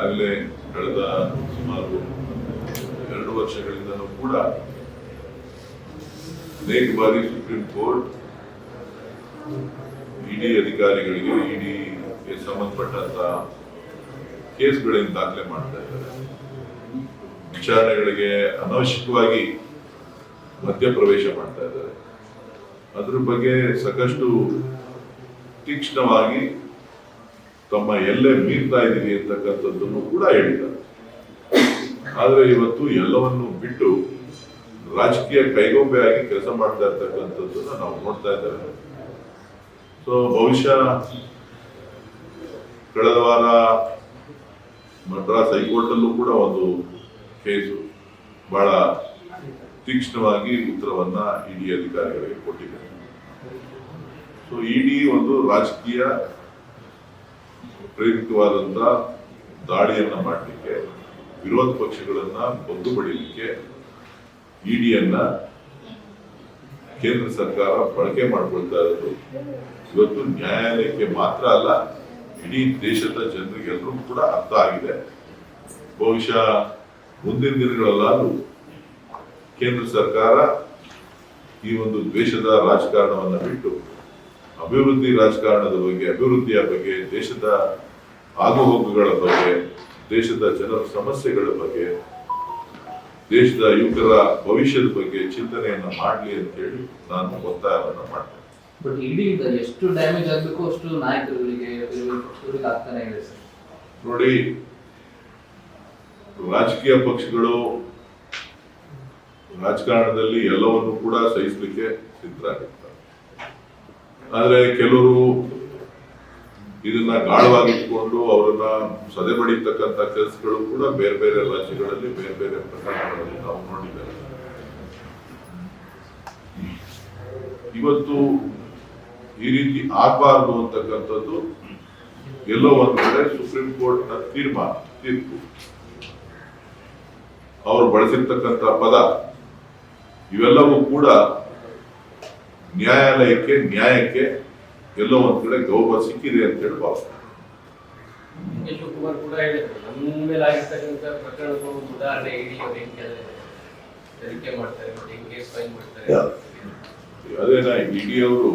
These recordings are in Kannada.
ಈಗಾಗಲೇ ಕಳೆದ ಸುಮಾರು 2 ವರ್ಷಗಳಿಂದಲೂ ಕೂಡ ಅನೇಕ ಬಾರಿ ಸುಪ್ರೀಂ ಕೋರ್ಟ್ ಇಡಿ ಅಧಿಕಾರಿಗಳಿಗೆ ಇಡಿಗೆ ಸಂಬಂಧಪಟ್ಟಂತ ಕೇಸ್ಗಳನ್ನು ದಾಖಲೆ ಮಾಡ್ತಾ ಇದ್ದಾರೆ. ವಿಚಾರಣೆಗಳಿಗೆ ಅನವಶ್ಯಕವಾಗಿ ಮಧ್ಯಪ್ರವೇಶ ಮಾಡ್ತಾ ಇದ್ದಾರೆ. ಅದ್ರ ಬಗ್ಗೆ ಸಾಕಷ್ಟು ತೀಕ್ಷ್ಣವಾಗಿ ತಮ್ಮ ಎಲ್ಲೇ ಮೀರ್ತಾ ಇದ್ದೀವಿ ಅಂತಕ್ಕಂಥದ್ದನ್ನು ಕೂಡ ಹೇಳಿದ್ದಾರೆ. ಆದ್ರೆ ಇವತ್ತು ಎಲ್ಲವನ್ನು ಬಿಟ್ಟು ರಾಜಕೀಯ ಕೈಗೊಂಬೆಯಾಗಿ ಕೆಲಸ ಮಾಡ್ತಾ ಇರ್ತಕ್ಕಂಥದ್ದನ್ನ ನಾವು ನೋಡ್ತಾ ಇದ್ದೇವೆ. ಸೊ ಬಹುಶಃ ಕಳೆದ ವಾರ ಮದ್ರಾಸ್ ಹೈಕೋರ್ಟ್ ಅಲ್ಲೂ ಕೂಡ ಒಂದು ಕೇಸು ಬಹಳ ತೀಕ್ಷ್ಣವಾಗಿ ಉತ್ತರವನ್ನ ಇಡಿ ಅಧಿಕಾರಿಗಳಿಗೆ ಕೊಟ್ಟಿದೆ. ಸೊ ಇಡಿ ಒಂದು ರಾಜಕೀಯ ಪ್ರೇರಿತವಾದಂತ ದಾಳಿಯನ್ನ ಮಾಡಲಿಕ್ಕೆ, ವಿರೋಧ ಪಕ್ಷಗಳನ್ನ ಬಗ್ಗು ಬಡಿಲಿಕ್ಕೆ ಇಡಿಯನ್ನ ಕೇಂದ್ರ ಸರ್ಕಾರ ಬಳಕೆ ಮಾಡಿಕೊಳ್ತಾ ಇರೋದು ಇವತ್ತು ನ್ಯಾಯಾಲಯಕ್ಕೆ ಮಾತ್ರ ಅಲ್ಲ, ಇಡೀ ದೇಶದ ಜನರಿಗೆಲ್ಲರೂ ಕೂಡ ಅರ್ಥ ಆಗಿದೆ. ಬಹುಶಃ ಮುಂದಿನ ದಿನಗಳಲ್ಲಾದ್ರೂ ಕೇಂದ್ರ ಸರ್ಕಾರ ಈ ಒಂದು ದ್ವೇಷದ ರಾಜಕಾರಣವನ್ನು ಬಿಟ್ಟು ಅಭಿವೃದ್ಧಿ ರಾಜಕಾರಣದ ಬಗ್ಗೆ, ಅಭಿವೃದ್ಧಿಯ ಬಗ್ಗೆ, ದೇಶದ ಆಗುಹೋಗುಗಳ ಬಗ್ಗೆ, ದೇಶದ ಜನರ ಸಮಸ್ಯೆಗಳ ಬಗ್ಗೆ, ದೇಶದ ಯುವಕರ ಭವಿಷ್ಯದ ಬಗ್ಗೆ ಚಿಂತನೆಯನ್ನ ಮಾಡಲಿ ಅಂತ ಹೇಳಿ ನಾನು ಒತ್ತಾಯವನ್ನ ಮಾಡ್ತೇನೆ. ಬಟ್ ಇಡಿಯಿಂದ ಎಷ್ಟು ಡ್ಯಾಮೇಜ್ ಆಗಬೇಕು ಅಷ್ಟು ನಾಯಕರುಗಳಿಗೆ ಆಗ್ತಾನೆ ಇದೆ ಸರ್. ನೋಡಿ, ರಾಜಕೀಯ ಪಕ್ಷಗಳು ರಾಜಕಾರಣದಲ್ಲಿ ಎಲ್ಲವನ್ನು ಕೂಡ ಸಹಿಸಲಿಕ್ಕೆ ಸಿದ್ಧರಾಗಿರ್ತಾರೆ. ಆದ್ರೆ ಕೆಲವರು ಇದನ್ನ ಗಾಢವಾಗಿಟ್ಕೊಂಡು ಅವರನ್ನ ಸದೆ ಬಡಿತಕ್ಕಂಥ ಕೆಲಸಗಳು ಕೂಡ ಬೇರೆ ಬೇರೆ ರಾಜ್ಯಗಳಲ್ಲಿ ಬೇರೆ ಬೇರೆ ಪ್ರಕರಣಗಳಲ್ಲಿ ನಾವು ನೋಡಿದ್ದೇವೆ. ಇವತ್ತು ಈ ರೀತಿ ಆಗಬಾರದು ಅಂತಕ್ಕಂಥದ್ದು ಎಲ್ಲೋ ಒಂದ್ ಕಡೆ ಸುಪ್ರೀಂ ಕೋರ್ಟ್ ನ ತೀರ್ಪು, ಅವರು ಬಳಸಿರ್ತಕ್ಕಂಥ ಪದ ಇವೆಲ್ಲವೂ ಕೂಡ ನ್ಯಾಯಕ್ಕೆ ಎಲ್ಲೋ ಒಂದ್ ಕಡೆ ಗೌರವ ಸಿಕ್ಕಿದೆ ಅಂತ ಹೇಳಿ ಭಾವಿಸ್ತಾರೆ. ಶಿವಕುಮಾರ್ ಕೂಡ ಹೇಳಿದ್ರು, ನಮ್ಮ ಮೇಲೆ ಆಗಿರ್ತಕ್ಕಂಥ ಪ್ರಕರಣಗಳು ಉದಾಹರಣೆ ತನಿಖೆ ಮಾಡ್ತಾರೆ, ಕೇಸ್ ಫೈಲ್ ಮಾಡ್ತಾರೆ. ಅದೇನಾ ಇಡಿ ಅವರು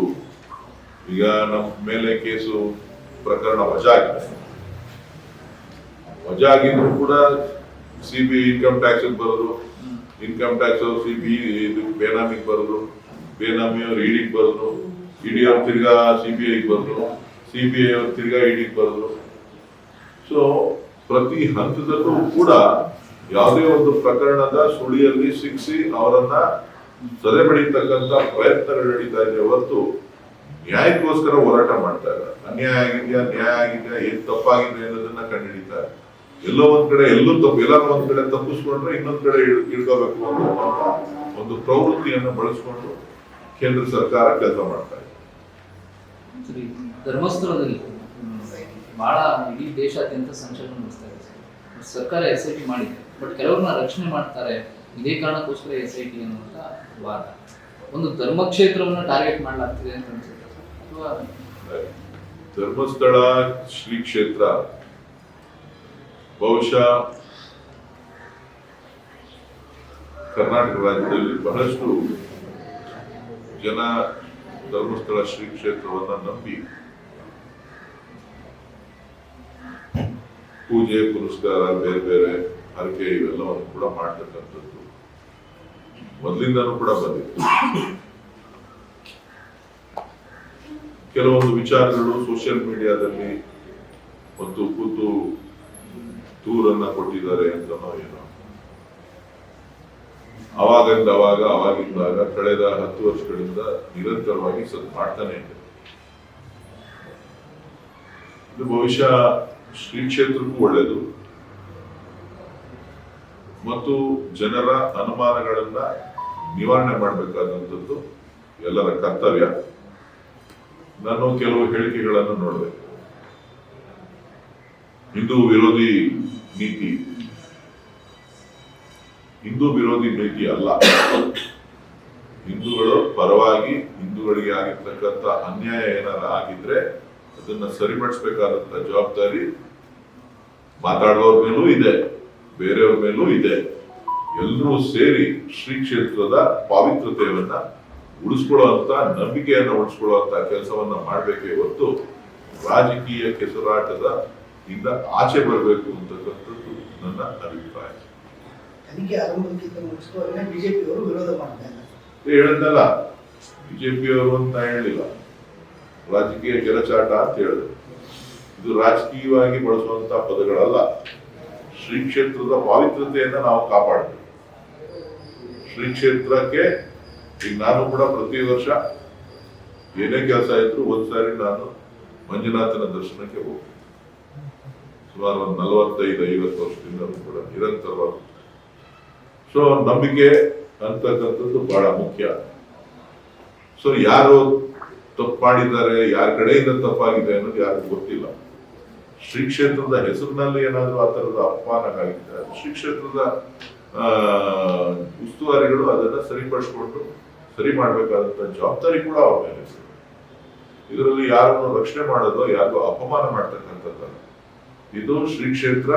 ಈಗ ನಮ್ಮ ಮೇಲೆ ಕೇಸು ಪ್ರಕರಣ ವಜಾ ಆಗಿದ್ರು ಕೂಡ ಸಿಬಿಐ ಇನ್ಕಮ್ ಟ್ಯಾಕ್ಸ್ ಬರೋದು, ಇನ್ಕಮ್ ಟ್ಯಾಕ್ಸ್ ಅವ್ರು ಸಿಬಿಐ ಇದು ಬೇನಾಮಿಗೆ ಬರೋದು, ಬೇನಾಮಿ ಅವ್ರು ಇಡಿಗೆ ಬರೋದು, ಇಡಿ ಅವ್ರು ತಿರ್ಗಾ ಸಿಬಿಐ ಬರೋದು, ಸಿಬಿಐ ಅವ್ರು ತಿರ್ಗಾ ಇಡಿಗೆ ಬರೋದು. ಸೊ ಪ್ರತಿ ಹಂತದಲ್ಲೂ ಕೂಡ ಯಾವುದೇ ಒಂದು ಪ್ರಕರಣದ ಸುಳಿಯಲ್ಲಿ ಸಿಕ್ಕಿಸಿ ಅವರನ್ನ ಸದೆ ಬಡಿತಕ್ಕಂಥ ಪ್ರಯತ್ನಗಳು ನಡೀತಾ ಇದೆ ಹೊರತು ನ್ಯಾಯಕ್ಕೋಸ್ಕರ ಹೋರಾಟ ಮಾಡ್ತಾ ಇಲ್ಲ. ಅನ್ಯಾಯ ಆಗಿದ್ಯಾ, ನ್ಯಾಯ ಆಗಿದ್ಯಾ, ಏನ್ ತಪ್ಪಾಗಿದೆ ಅನ್ನೋದನ್ನ ಕಂಡುಹಿಡಿತಾರೆ. ಎಲ್ಲೋ ಒಂದ್ ಕಡೆ ಎಲ್ಲರೂ ಒಂದ್ ಕಡೆ ತಪ್ಪಿಸ್ಕೊಂಡ್ರೆ ಇನ್ನೊಂದ್ ಕಡೆ ಇಡ್ಕೋಬೇಕು ಅನ್ನೋ ಒಂದು ಪ್ರವೃತ್ತಿಯನ್ನು ಬಳಸ್ಕೊಂಡು ಕೇಂದ್ರ ಸರ್ಕಾರ ಕೆಲಸ ಮಾಡ್ತಾ ಇದೆ. ಧರ್ಮಸ್ಥಳದಲ್ಲಿ ಬಹಳ ಇಡೀ ದೇಶಾದ್ಯಂತ ಸಂಚಲನ ನಡೆಸ್ತಾ ಇದೆ. ಸರ್ಕಾರ SIT ಮಾಡಿದೆ, ಬಟ್ ಕೆಲವ್ರನ್ನ ರಕ್ಷಣೆ ಮಾಡ್ತಾರೆ, ಇದೇ ಕಾರಣಕ್ಕೋಸ್ಕರ SIT ಅನ್ನುವಂತ ವಾದ. ಒಂದು ಧರ್ಮಕ್ಷೇತ್ರವನ್ನ ಟಾರ್ಗೆಟ್ ಮಾಡಲಾಗ್ತಿದೆ ಅಂತ ಅನ್ಸುತ್ತೆ ಅಥವಾ? ಧರ್ಮಸ್ಥಳ ಶ್ರೀ ಕ್ಷೇತ್ರ ಬಹುಶಃ ಕರ್ನಾಟಕ ರಾಜ್ಯದಲ್ಲಿ ಬಹಳಷ್ಟು ಜನ ಧರ್ಮಸ್ಥಳ ಶ್ರೀ ಕ್ಷೇತ್ರವನ್ನ ನಂಬಿ ಪೂಜೆ ಪುನಸ್ಕಾರ, ಬೇರೆ ಬೇರೆ ಹರಕೆ ಇವೆಲ್ಲವನ್ನು ಕೂಡ ಮಾಡ್ತಕ್ಕಂಥದ್ದು ಮೊದಲಿಂದನೂ ಕೂಡ ಬಂದಿತ್ತು. ಕೆಲವೊಂದು ವಿಚಾರಗಳು ಸೋಷಿಯಲ್ ಮೀಡಿಯಾದಲ್ಲಿ ಮತ್ತು ಕೂತು ದೂರನ್ನ ಕೊಟ್ಟಿದ್ದಾರೆ ಅಂತನೋ ಏನೋ, ಅವಾಗಿಂದಾಗ ಕಳೆದ 10 ವರ್ಷಗಳಿಂದ ನಿರಂತರವಾಗಿ ಮಾಡ್ತಾನೆ ಇದೆ. ಇದು ಬಹುಶಃ ಶ್ರೀ ಕ್ಷೇತ್ರಕ್ಕೂ ಒಳ್ಳೆಯದು ಮತ್ತು ಜನರ ಅನುಮಾನಗಳನ್ನ ನಿವಾರಣೆ ಮಾಡಬೇಕಾದಂಥದ್ದು ಎಲ್ಲರ ಕರ್ತವ್ಯ. ನಾನು ಕೆಲವು ಹೇಳಿಕೆಗಳನ್ನು ನೋಡಿದೆ. ಹಿಂದೂ ವಿರೋಧಿ ನೀತಿ ಅಲ್ಲ. ಹಿಂದೂಗಳ ಪರವಾಗಿ ಹಿಂದೂಗಳಿಗೆ ಆಗಿರ್ತಕ್ಕಂಥ ಅನ್ಯಾಯ ಏನಾರ ಆಗಿದ್ರೆ ಅದನ್ನ ಸರಿಪಡಿಸಬೇಕಾದಂತ ಜವಾಬ್ದಾರಿ ಮಾತಾಡುವವ್ರ ಮೇಲೂ ಇದೆ, ಬೇರೆಯವ್ರ ಮೇಲೂ ಇದೆ. ಎಲ್ಲರೂ ಸೇರಿ ಶ್ರೀ ಕ್ಷೇತ್ರದ ಪಾವಿತ್ರತೆಯನ್ನ ಉಳಿಸ್ಕೊಳ್ಳುವಂತ, ನಂಬಿಕೆಯನ್ನ ಉಳಿಸ್ಕೊಳ್ಳುವಂತ ಕೆಲಸವನ್ನ ಮಾಡಬೇಕೇ ಹೊರತು ರಾಜಕೀಯ ಕೆಸರಾಟದ ಇಂದ ಆಚೆ ಬರಬೇಕು ಅಂತಕ್ಕಂಥದ್ದು ನನ್ನ ಅಭಿಪ್ರಾಯ. ತನಿಖೆ ಆರಂಭಕ್ಕಿಂತ ಮುಂಚಿತವಾಗಿ ಬಿಜೆಪಿ ಅವರು ವಿರೋಧ ಮಾಡ್ತಾ ಇದ್ದಾರೆ. ಹೇಳಿದ್ನಲ್ಲ, ಬಿಜೆಪಿಯವರು ಅಂತ ಹೇಳಲಿಲ್ಲ, ರಾಜಕೀಯ ಕೆರಚಾಟ ಅಂತ ಹೇಳಿದ್ರು. ಇದು ರಾಜಕೀಯವಾಗಿ ಬಳಸುವಂತ ಪದಗಳಲ್ಲ. ಶ್ರೀ ಕ್ಷೇತ್ರದ ಪಾವಿತ್ರತೆಯನ್ನ ನಾವು ಕಾಪಾಡಬೇಕು. ಶ್ರೀ ಕ್ಷೇತ್ರಕ್ಕೆ ಈಗ ನಾನು ಕೂಡ ಪ್ರತಿ ವರ್ಷ ಏನೇ ಕೆಲಸ ಇದ್ರು ಒಂದ್ಸಾರಿ ನಾನು ಮಂಜುನಾಥನ ದರ್ಶನಕ್ಕೆ ಹೋಗ್ತೀನಿ. ಸುಮಾರು ಒಂದು 45-50 ವರ್ಷದಿಂದ ಕೂಡ ನಿರಂತರವಾಗಿ. ಸೊ ನಂಬಿಕೆ ಅಂತಕ್ಕಂಥದ್ದು ಬಹಳ ಮುಖ್ಯ. ಸೊ ಯಾರು ತಪ್ಪು ಮಾಡಿದ್ದಾರೆ, ಯಾರ ಕಡೆಯಿಂದ ತಪ್ಪಾಗಿದೆ ಅನ್ನೋದು ಯಾರಿಗೂ ಗೊತ್ತಿಲ್ಲ. ಶ್ರೀ ಕ್ಷೇತ್ರದ ಹೆಸರಿನಲ್ಲಿ ಏನಾದರೂ ಆ ತರದ ಅಪಮಾನಗಳಿದೆ, ಶ್ರೀ ಕ್ಷೇತ್ರದ ಉಸ್ತುವಾರಿಗಳು ಅದನ್ನ ಸರಿಪಡಿಸ್ಕೊಂಡು ಸರಿ ಮಾಡಬೇಕಾದಂತ ಜವಾಬ್ದಾರಿ ಕೂಡ ಅವ್ರ ಮೇಲೆ. ಇದರಲ್ಲಿ ಯಾರನ್ನು ರಕ್ಷಣೆ ಮಾಡೋದು, ಯಾರಿಗೂ ಅಪಮಾನ ಮಾಡ್ತಕ್ಕಂಥದ್ದಲ್ಲ. ಇದು ಶ್ರೀ ಕ್ಷೇತ್ರ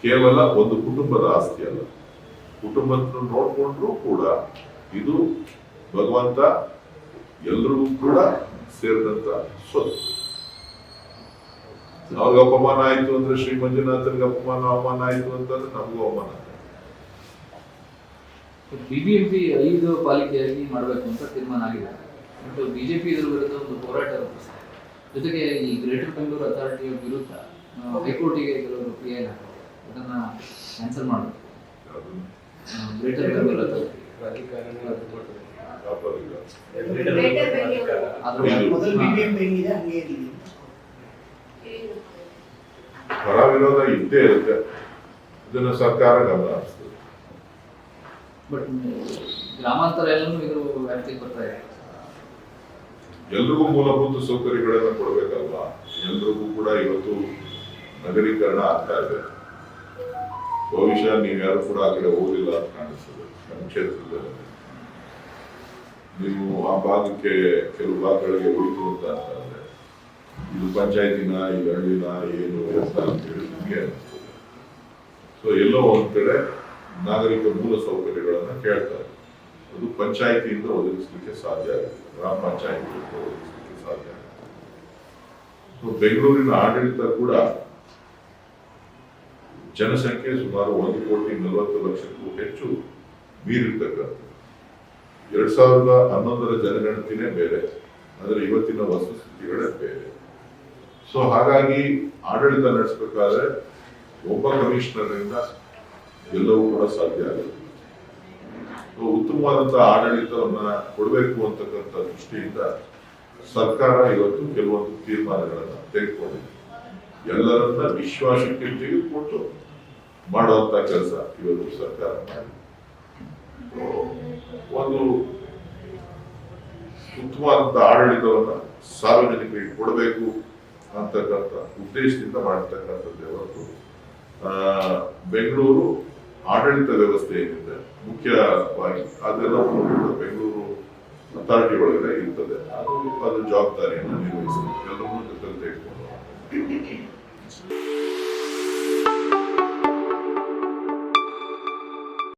ಕೇವಲ ಒಂದು ಕುಟುಂಬದ ಆಸ್ತಿ ಅಲ್ಲ. ಕುಟುಂಬದ ನೋಡ್ಕೊಂಡ್ರು ಕೂಡ ಇದು ಭಗವಂತ ಎಲ್ರಿಗೂ ಕೂಡ ಸೇರಿದಂತ ಸ್ವತ್ತು. ಅವ್ರಿಗೆ ಅಪಮಾನ ಆಯ್ತು ಅಂದ್ರೆ ಶ್ರೀ ಮಂಜುನಾಥನ್ಗೆ ಅವಮಾನ ಆಯ್ತು ಅಂತಂದ್ರೆ ನಮಗೂ ಅವಮಾನ. ಬಿಬಿಎಂಪಿ 5 ಪಾಲಿಕೆಯಾಗಿ ಮಾಡಬೇಕು ಅಂತ ತೀರ್ಮಾನ ಆಗಿದೆ. ಬಟ್ ಬಿಜೆಪಿ ಇದರ ವಿರುದ್ಧ ಒಂದು ಹೋರಾಟ ರೂಪಿಸಿದೆ. ಜೊತೆಗೆ ಈ ಗ್ರೇಟರ್ ಬೆಂಗಳೂರು ಅಥಾರಿಟಿಯ ವಿರುದ್ಧ ಹೈಕೋರ್ಟಿಗೆ ಕೆಲವರು ಕ್ರಿಯೆ ಹಾಕಿದ್ದಾರೆ. ಅದನ್ನ ಕ್ಯಾನ್ಸಲ್ ಮಾಡಬೇಕು. ಗ್ರೇಟರ್ ಬೆಂಗಳೂರು ಅಥಾರಿಟಿ ಮೊದಲು ಬಿಬಿಎಂಪಿ ಹೆಂಗಿದೆ ಹಂಗೆ ಇರಲಿ. ಪರ ವಿರೋಧ ಇದ್ದೇ ಇರುತ್ತೆ. ಇದನ್ನ ಸರ್ಕಾರ ಗಮನ ಹರಿಸ್ತದೆ. ಬಟ್ ಗ್ರಾಮಾಂತರ ಎಲ್ಲನೂ ಇದ್ರ ವ್ಯಾಪ್ತಿಗೆ ಬರ್ತಾ ಇದೆ. ಎಲ್ರಿಗೂ ಮೂಲಭೂತ ಸೌಕರ್ಯಗಳನ್ನ ಕೊಡಬೇಕಲ್ವಾ? ಎಲ್ರಿಗೂ ಕೂಡ ಇವತ್ತು ನಗರೀಕರಣ ಆಗ್ತಾ ಇದೆ. ಬಹುಶಃ ನೀವ್ಯಾರು ಕೂಡ ಆ ಕಡೆ ಹೋಗಿಲ್ಲ ಅಂತ ಕಾಣಿಸ್ತದೆ. ನಮ್ಮ ಕ್ಷೇತ್ರದಲ್ಲಿ ನೀವು ಆ ಭಾಗಕ್ಕೆ ಕೆಲವು ಭಾಗಗಳಿಗೆ ಹೋಯ್ತು ಅಂತ ಅಂತಂದ್ರೆ ಇದು ಪಂಚಾಯತಿನ, ಇದು ಹಳ್ಳಿನ, ಏನು ಅಂತ ಹೇಳಿ ನಿಮಗೆ ಅನಿಸ್ತದೆ. ಸೊ ಎಲ್ಲೋ ಒಂದ್ ಕಡೆ ನಾಗರಿಕ ಮೂಲ ಸೌಕರ್ಯಗಳನ್ನ ಕೇಳ್ತಾರೆ. ಅದು ಪಂಚಾಯತಿಯಿಂದ ಒದಗಿಸಲಿಕ್ಕೆ ಸಾಧ್ಯ ಆಗುತ್ತೆ, ಗ್ರಾಮ ಪಂಚಾಯತಿಯಿಂದ ಒದಗಿಸಲಿಕ್ಕೆ ಸಾಧ್ಯ ಆಗುತ್ತೆ. ಸೊ ಬೆಂಗಳೂರಿನ ಆಡಳಿತ ಕೂಡ ಜನಸಂಖ್ಯೆ ಸುಮಾರು 1,40,00,000ಕ್ಕೂ ಹೆಚ್ಚು ಮೀರಿರ್ತಕ್ಕಂಥದ್ದು. 2011ರ ಜನಗಣತಿನೇ ಬೇರೆ, ಆದರೆ ಇವತ್ತಿನ ವಸ್ತುಸ್ಥಿತಿಗಳೇ ಬೇರೆ. ಸೊ ಹಾಗಾಗಿ ಆಡಳಿತ ನಡೆಸಬೇಕಾದ್ರೆ ಒಬ್ಬ ಕಮಿಷನರ್ ಇಂದ ಎಲ್ಲವೂ ಕೂಡ ಸಾಧ್ಯ ಆಗುತ್ತೆ. ಉತ್ತಮವಾದಂತಹ ಆಡಳಿತವನ್ನ ಕೊಡಬೇಕು ಅಂತಕ್ಕಂಥ ದೃಷ್ಟಿಯಿಂದ ಸರ್ಕಾರ ಇವತ್ತು ಕೆಲವೊಂದು ತೀರ್ಮಾನಗಳನ್ನ ತೆಗೆದುಕೊಂಡಿದೆ. ಎಲ್ಲರನ್ನ ವಿಶ್ವಾಸಕ್ಕೆ ತೆಗೆದುಕೊಂಡು ಮಾಡುವಂತ ಕೆಲಸ ಇವತ್ತು ಸರ್ಕಾರ ಮಾಡಿ ಒಂದು ಉತ್ತಮವಾದಂತಹ ಆಡಳಿತವನ್ನ ಸಾರ್ವಜನಿಕರಿಗೆ ಕೊಡಬೇಕು ಅಂತಕ್ಕಂಥ ಉದ್ದೇಶದಿಂದ ಮಾಡತಕ್ಕಂಥದ್ದೇ ಹೊರತು ಬೆಂಗಳೂರು ಆಡಳಿತ ವ್ಯವಸ್ಥೆ ಏನಿದೆ ಮುಖ್ಯವಾಗಿ ಅದೆಲ್ಲ ಬೆಂಗಳೂರು ಅಥಾರಿಟಿ ಒಳಗಡೆ ಇರ್ತದೆ. ಅದು ಜವಾಬ್ದಾರಿಯನ್ನು ನಿರ್ವಹಿಸಬೇಕು, ಎಲ್ಲರನ್ನೂ ಜೊತೆ ತೆಗೆದುಕೊಂಡು